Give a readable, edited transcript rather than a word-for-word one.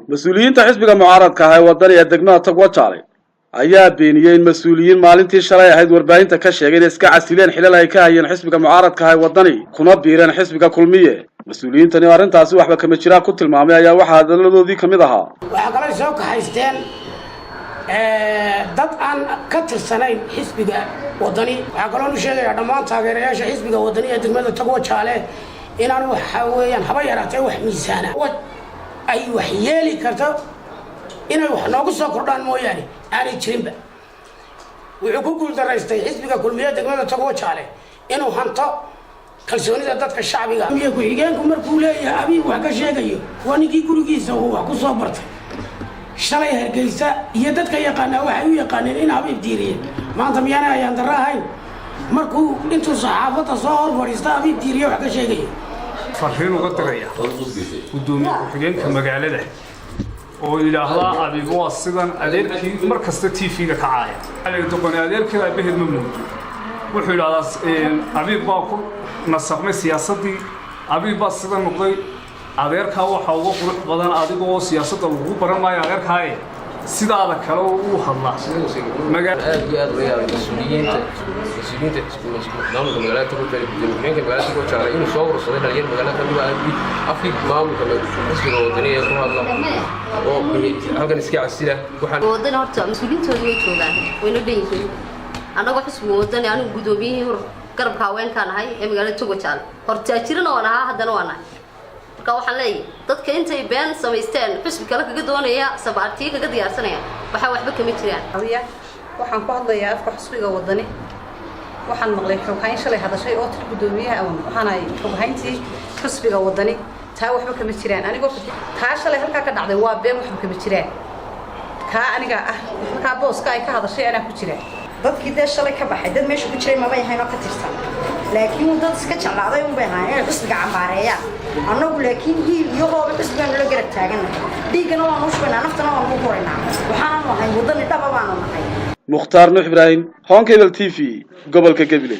مسؤولين حزب المعارض كهاي وطني الدقمة تقوى شالي ayaa beeniyeen mas'uuliyiin maalintii shalay ahayd warbaahinta ka sheegay in iska casileen xilal ay ka hayeen xisbiga mucaaradka ah wadani kuna biireen xisbiga kulmiye mas'uuliyiintani arrintaasi waxba kama jiraan ku tilmaamay ayaa waxa hadaladoodii kamid ahaa waxa kale soo kaxaysteen dad aan ka tirsanayn xisbiga wadani waxa kale uu sheegay dhammaan taageerayaasha xisbiga wadani ee degmada Togwa Jaale inaan waxa weeyaan haba yaraatay wax miisaana ay wax yeeli karto inay wax noogu soo kordhaan mooyaane aanay jirinba wuxuu ku guuldareystay xisbiga kulmiye degmada Togwa Jaale inuu hanto kalsoonida dadka shacbiga iyo ku xigeenku markuu leeyahay abiy wax ka sheegayo wanigii gurigiisa uu wax ku soo bartay shalay Hargeysa iyo dadka yaqaana waxay u yaqaaneen in abiy diiriyay maanta miyana ayaan daraahayn markuu intuu saxaafada soo hormarista abiy diiriyay wax ka sheegayo farriin uga tagaya gudoomiye ku xigeenka magaalada oo ilaahda abiib waa sidan adeerkii markasta TV-ga ka caaya adeeg doqonay adeerkii abiib ma muuqdo wuxuu ilaadaa abiib baa ku nasabnay siyaasadii abiib baa sidan noqday adeerka waxa ugu qurux badan adigoo siyaasadda lagu baran maayo adeerkaaye sidaada kale uu hadla magaalada mas'uuliyiinta magaalada Togwa Jaale inuu soo warsaday dhalinyarada magaalada waa afkiid maamulka xisbiga wadani ee ku hadla oo halkan iska casila waxaan wadani horta mas'uuliyiintoodu way joogaan wayna dheeyeen anagu xisbiga wadani anigu gudoomiyihii garabka haweenkan ahay ee magaalada Togwa Jaale horta jirana waan ahaa haddana waan ahay marka waxaan leeyahay dadka intay been samaysteen xisbiga kale kaga doonaya sabaartii kaga diyaarsanaya waxa waxba kama jiraan waxaan ku hadlayaa afka xisbiga wadani waxaan maqlay xoghayn shalay hadashay oo tir gudoomiyaha waxaan ay xoghayntii xisbiga wadani taa waxba kama jiraan anigoo taa shalay halka ka dhacday waa been waxba kama jiraan ka aniga halka booska ay ka hadashay ana ku jiraan dadkii dad shalay ka baxay dad meesha ku jiray ma bay hayno ka tirsan laakiin dad iska jeclaaday un bay hayeen xisbiga cambaareeya annagu laakiin iyagoo xisbiga la garab taagan dhiigana waan u shubnaa naftana waan u qoraynaa waxaan ahay wadani dhaba baan nahay Mukhtaar Nuux Ibrahim Hon Cable TV gobolka Gabiley